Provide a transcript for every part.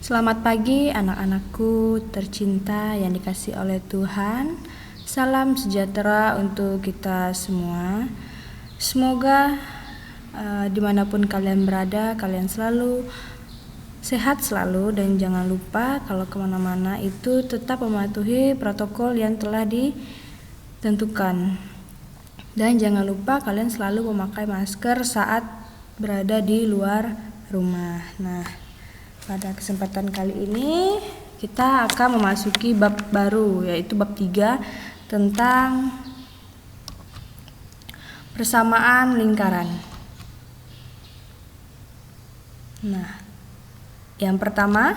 Selamat pagi anak-anakku tercinta yang dikasihi oleh Tuhan. Salam sejahtera untuk kita semua. Semoga dimanapun kalian berada, kalian selalu sehat selalu, dan jangan lupa kalau kemana-mana itu tetap mematuhi protokol yang telah ditentukan. Dan jangan lupa kalian selalu memakai masker saat berada di luar rumah. Nah, pada kesempatan kali ini kita akan memasuki bab baru, yaitu bab 3 tentang persamaan lingkaran. Nah, yang pertama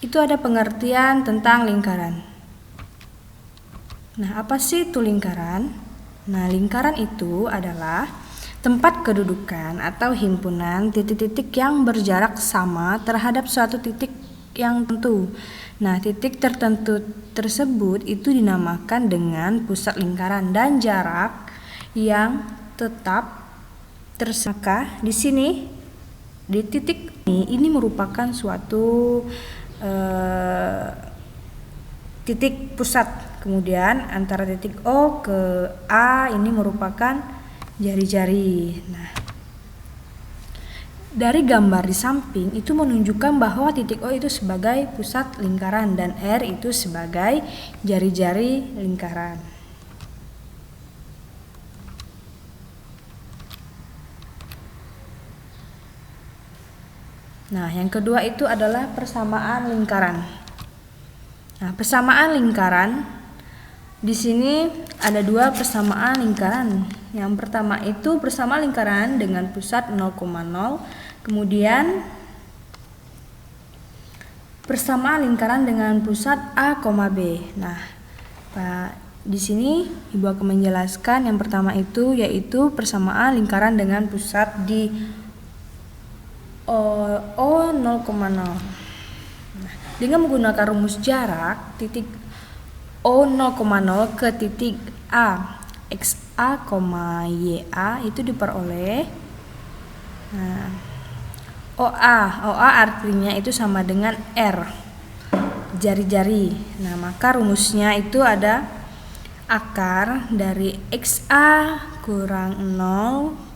itu ada pengertian tentang lingkaran. Nah, apa sih itu lingkaran? Nah, lingkaran itu adalah tempat kedudukan atau himpunan titik-titik yang berjarak sama terhadap suatu titik yang tentu. Nah, titik tertentu tersebut itu dinamakan dengan pusat lingkaran, dan jarak yang tetap tersangka di sini di titik ini merupakan suatu titik pusat. Kemudian antara titik O ke A ini merupakan jari-jari. Nah, dari gambar di samping itu menunjukkan bahwa titik O itu sebagai pusat lingkaran dan R itu sebagai jari-jari lingkaran. Nah, yang kedua itu adalah persamaan lingkaran. Nah, persamaan lingkaran di sini ada dua persamaan lingkaran. Yang pertama itu persamaan lingkaran dengan pusat 0,0, kemudian persamaan lingkaran dengan pusat A, B. Nah, di sini Ibu akan menjelaskan yang pertama itu yaitu persamaan lingkaran dengan pusat di O 0,0. Nah, dengan menggunakan rumus jarak titik O 0,0 ke titik A XA, YA itu diperoleh. Nah, OA artinya itu sama dengan R, jari-jari. Nah, maka rumusnya itu ada akar dari XA kurang 0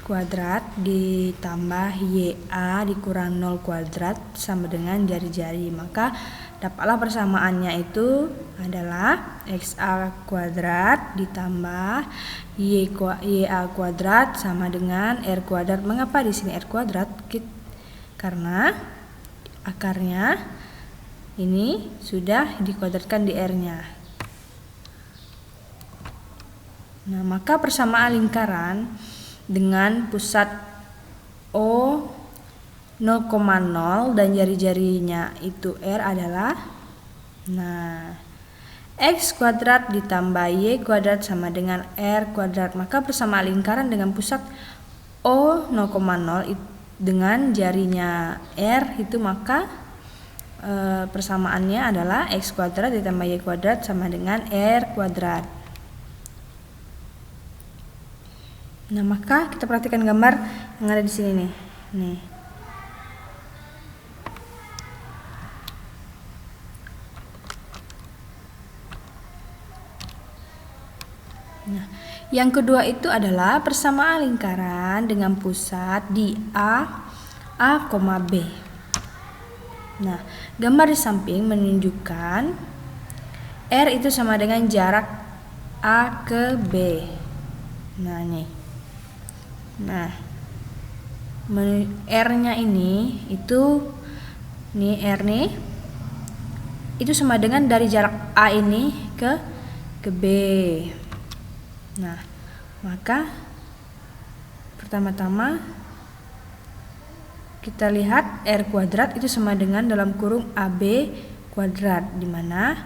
kuadrat ditambah YA dikurang 0 kuadrat sama dengan jari-jari. Maka dapatlah persamaannya itu adalah XA kuadrat ditambah YA kuadrat sama dengan R kuadrat. Mengapa di sini R kuadrat? Karena akarnya ini sudah dikuadratkan di R-nya. Nah, maka persamaan lingkaran dengan pusat O 0,0 dan jari-jarinya itu R adalah, nah, X kuadrat ditambah Y kuadrat sama dengan R kuadrat. Maka persamaan lingkaran dengan pusat O 0,0 dengan jarinya R itu, maka persamaannya adalah X kuadrat ditambah Y kuadrat sama dengan R kuadrat. Nah, maka kita perhatikan gambar yang ada di sini nih. Nah, yang kedua itu adalah persamaan lingkaran dengan pusat di A, B. Nah, gambar di samping menunjukkan R itu sama dengan jarak A ke B. Nah, nih. Nah, R-nya ini itu R nih itu sama dengan dari jarak A ini ke B. Nah, maka pertama-tama kita lihat R kuadrat itu sama dengan dalam kurung AB kuadrat, di mana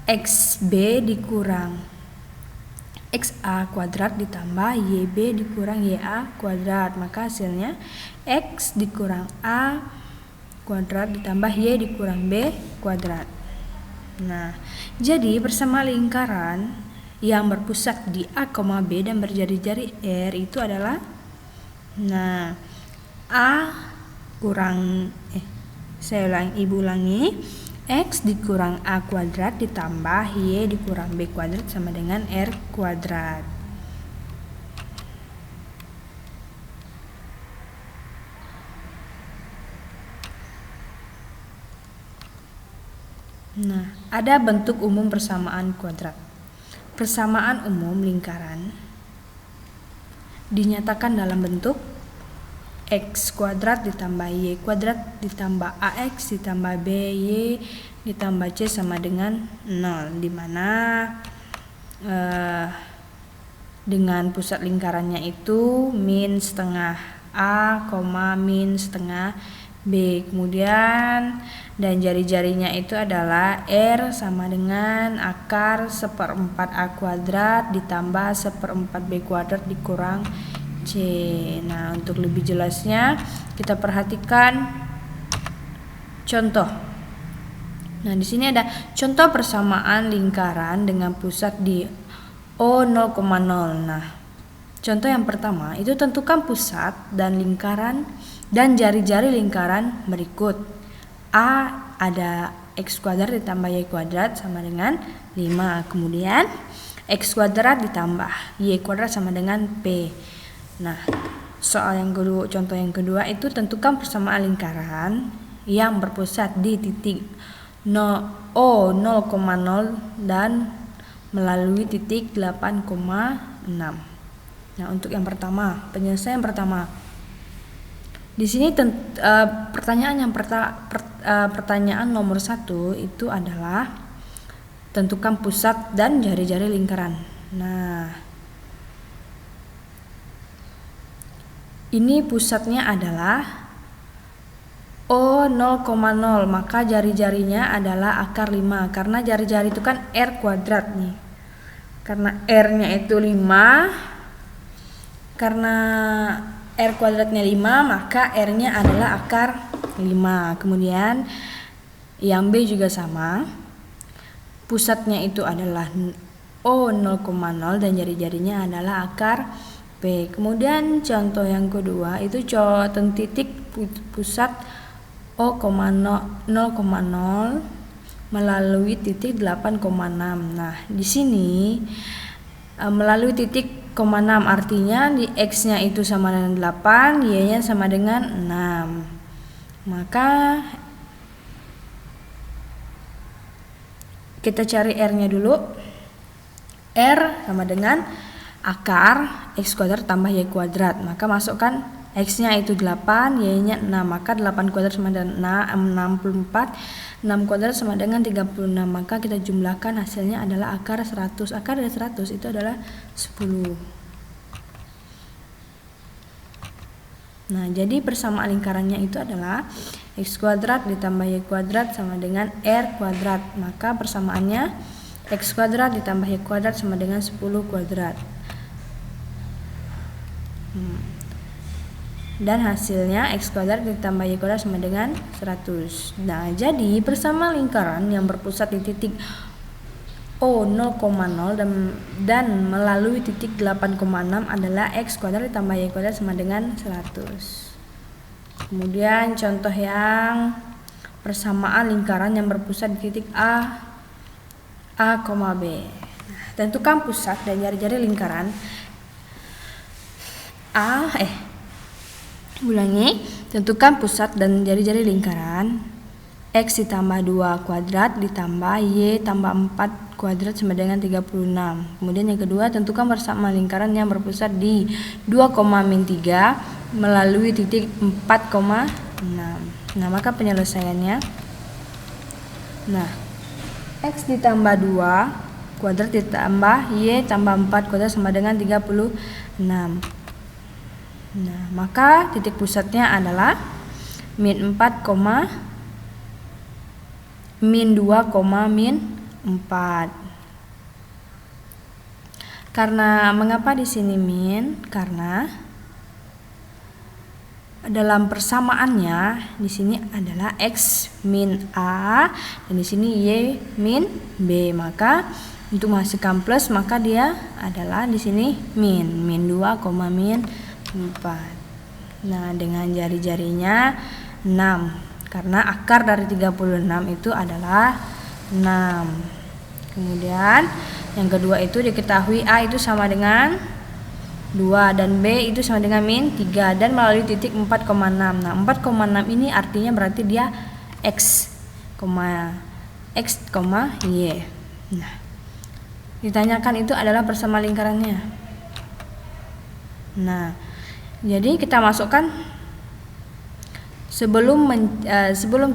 XB dikurang XA kuadrat ditambah YB dikurang YA kuadrat. Maka hasilnya X dikurang A kuadrat ditambah Y dikurang B kuadrat. Nah, jadi persamaan lingkaran yang berpusat di A, B dan berjari-jari R itu adalah, nah, A Ibu ulangi, X dikurang A kuadrat ditambah Y dikurang B kuadrat sama dengan R kuadrat. Nah, ada bentuk umum persamaan kuadrat. Persamaan umum lingkaran dinyatakan dalam bentuk X kuadrat ditambah Y kuadrat ditambah AX ditambah BY ditambah C sama dengan 0, dimana dengan pusat lingkarannya itu min setengah A, min setengah B. Kemudian dan jari-jarinya itu adalah R sama dengan akar 1/4 A kuadrat ditambah 1/4 B kuadrat dikurang C. Nah, untuk lebih jelasnya kita perhatikan contoh. Nah, di sini ada contoh persamaan lingkaran dengan pusat di O0,0. Nah, contoh yang pertama itu tentukan pusat dan lingkaran dan jari-jari lingkaran berikut. A ada X kuadrat ditambah Y kuadrat sama dengan 5. Kemudian X kuadrat ditambah Y kuadrat sama dengan P. Nah, contoh yang kedua itu tentukan persamaan lingkaran yang berpusat di titik O0,0 dan melalui titik 8,6. Nah, untuk yang pertama, penyelesaian pertama. Di sini pertanyaan nomor 1 itu adalah tentukan pusat dan jari-jari lingkaran. Nah, ini pusatnya adalah O0,0, maka jari-jarinya adalah akar 5 karena jari-jari itu kan R kuadrat nih. Karena R-nya itu 5, karena R kuadratnya 5, maka R-nya adalah akar 5. Kemudian yang B juga sama. Pusatnya itu adalah O0,0 dan jari-jarinya adalah akar P. Kemudian contoh yang kedua itu titik pusat O0,0 melalui titik 8,6. Nah, di sini melalui titik 0,6 artinya di X-nya itu sama dengan 8, Y-nya sama dengan 6. Maka kita cari R-nya dulu. R sama dengan akar X kuadrat tambah Y kuadrat. Maka masukkan X-nya itu 8, Y-nya 6. Maka 8 kuadrat sama dengan 64. 6 kuadrat sama dengan 36. Maka kita jumlahkan, hasilnya adalah akar 100. Akar dari 100 itu adalah 10. Nah, jadi persamaan lingkarannya itu adalah X kuadrat ditambah Y kuadrat sama dengan R kuadrat. Maka persamaannya X kuadrat ditambah Y kuadrat sama dengan 10 kuadrat. Dan hasilnya X kuadrat ditambah Y kuadrat sama dengan 100. Nah, jadi persamaan lingkaran yang berpusat di titik O0,0 dan melalui titik 8,6 adalah X kuadrat ditambah Y kuadrat sama dengan 100. Kemudian contoh yang persamaan lingkaran yang berpusat di titik A, B. Nah, tentukan pusat dan jari-jari lingkaran ulangi, tentukan pusat dan jari-jari lingkaran X ditambah 2 kuadrat ditambah Y tambah 4 kuadrat sama dengan 36. Kemudian yang kedua, tentukan persamaan lingkaran yang berpusat di 2,-3 melalui titik 4,6. Nah, maka penyelesaiannya, nah, X ditambah 2 kuadrat ditambah Y tambah 4 kuadrat sama dengan 36. Nah, maka titik pusatnya adalah min 2, min 4. Karena mengapa di sini min? Karena dalam persamaannya di sini adalah X min A dan di sini Y min B. Maka untuk menghasilkan plus, maka dia adalah di sini min 2, min 4. Nah, dengan jari-jarinya 6 karena akar dari 36 itu adalah 6. Kemudian yang kedua itu diketahui A itu sama dengan 2 dan B itu sama dengan min 3 dan melalui titik 4,6. Nah 4,6 ini artinya berarti dia X, Y. Nah ditanyakan itu adalah bersama lingkarannya. Nah jadi kita masukkan sebelum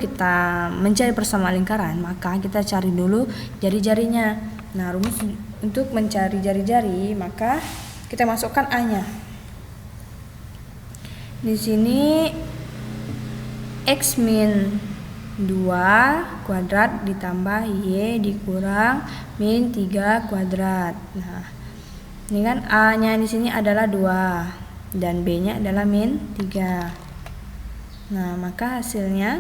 kita mencari persamaan lingkaran, maka kita cari dulu jari-jarinya. Nah rumus untuk mencari jari-jari maka kita masukkan A-nya. Di sini X min 2 kuadrat ditambah Y dikurang min 3 kuadrat. Nah, ini kan A-nya di sini adalah 2 dan B-nya adalah min 3. Nah, maka hasilnya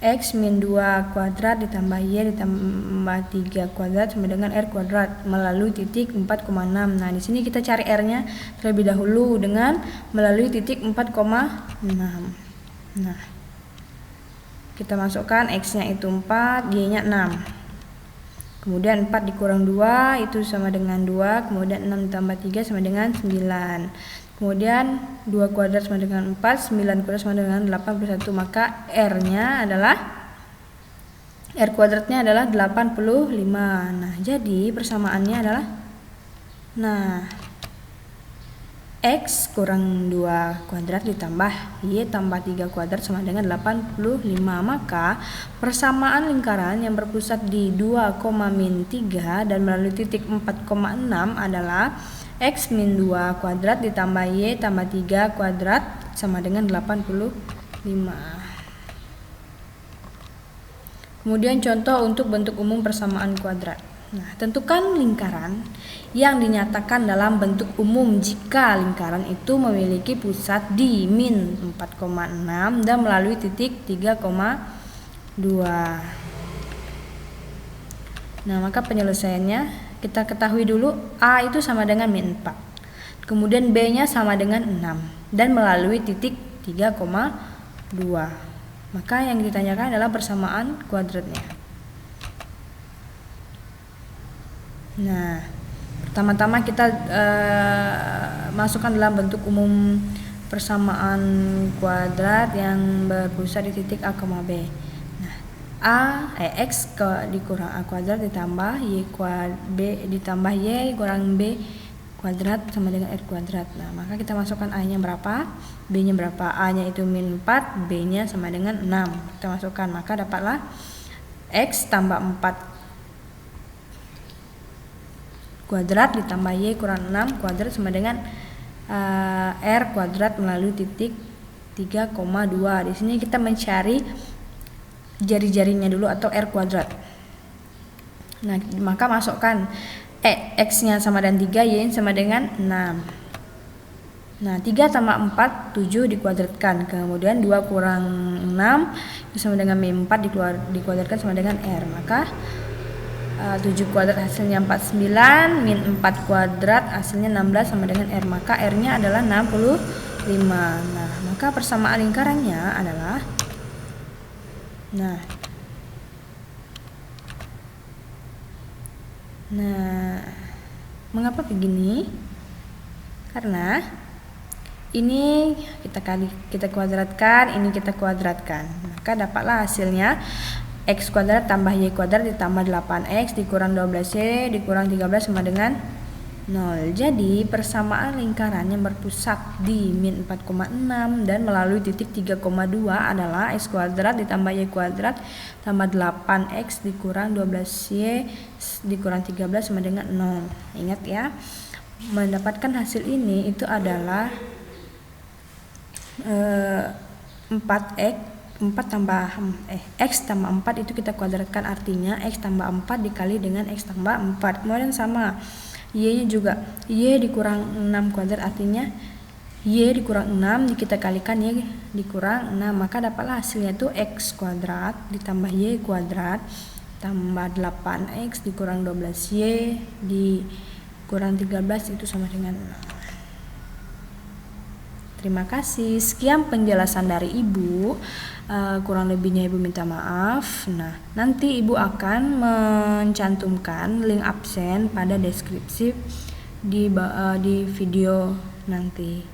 X min 2 kuadrat ditambah Y ditambah 3 kuadrat sama dengan R kuadrat melalui titik 4,6. Nah, di sini kita cari R-nya terlebih dahulu dengan melalui titik 4,6. Nah, kita masukkan X-nya itu 4, Y-nya 6. Kemudian 4 dikurang 2 itu sama dengan 2, kemudian 6 ditambah 3 sama dengan 9. Kemudian 2 kuadrat sama dengan 4, 9 kuadrat sama dengan 81, maka R-nya adalah R kuadratnya adalah 85. Nah, jadi persamaannya adalah X kurang 2 kuadrat ditambah Y tambah 3 kuadrat sama dengan 85. Maka persamaan lingkaran yang berpusat di 2, min 3 dan melalui titik 4,6 adalah X min 2 kuadrat ditambah Y tambah 3 kuadrat sama dengan 85. Kemudian contoh untuk bentuk umum persamaan kuadrat. Nah, tentukan lingkaran yang dinyatakan dalam bentuk umum jika lingkaran itu memiliki pusat di min 4,6 dan melalui titik 3,2. Nah, maka penyelesaiannya kita ketahui dulu A itu sama dengan min 4. Kemudian B-nya sama dengan 6 dan melalui titik 3,2. Maka yang ditanyakan adalah persamaan kuadratnya. Nah, pertama-tama kita masukkan dalam bentuk umum persamaan kuadrat yang berpusat di titik A, B. X dikurang A kuadrat ditambah B ditambah Y kurang B kuadrat sama dengan R kuadrat. Nah, maka kita masukkan A-nya berapa, B-nya berapa. A-nya itu min 4, B-nya sama dengan 6. Kita masukkan, maka dapatlah X tambah 4 kuadrat ditambah Y kurang 6 kuadrat sama dengan R kuadrat melalui titik 3,2. Di sini kita mencari jari-jarinya dulu atau R kuadrat. Nah, maka masukkan X-nya sama dengan 3, Y sama dengan 6. Nah, 3 tambah 4, 7 dikuadratkan. Kemudian 2 kurang 6 itu sama dengan min 4 dikuadratkan sama dengan R. Maka 7 kuadrat hasilnya 49, min 4 kuadrat hasilnya 16 sama dengan R. Maka R-nya adalah 65. Nah, maka persamaan lingkarannya adalah Nah, mengapa begini? Karena ini kita kuadratkan, ini kita kuadratkan. Maka dapatlah hasilnya X kuadrat tambah Y kuadrat ditambah 8X dikurang 12Y dikurang 13 sama dengan 0. Jadi persamaan lingkaran yang berpusat di min 4,6 dan melalui titik 3,2 adalah X kuadrat ditambah Y kuadrat tambah 8X dikurang 12Y dikurang 13 sama dengan 0. Ingat ya, mendapatkan hasil ini itu adalah 4X tambah 4 itu kita kuadratkan, artinya X tambah 4 dikali dengan X tambah 4. Kemudian sama Y-nya juga Y dikurang 6 kuadrat, artinya Y dikurang 6 kita kalikan Y dikurang 6, maka dapatlah hasilnya itu X kuadrat ditambah Y kuadrat tambah 8X dikurang 12Y dikurang 13 itu sama dengan 0. Terima kasih. Sekian penjelasan dari Ibu. Kurang lebihnya Ibu minta maaf. Nah, nanti Ibu akan mencantumkan link absen pada deskripsi di video nanti.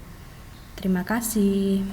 Terima kasih.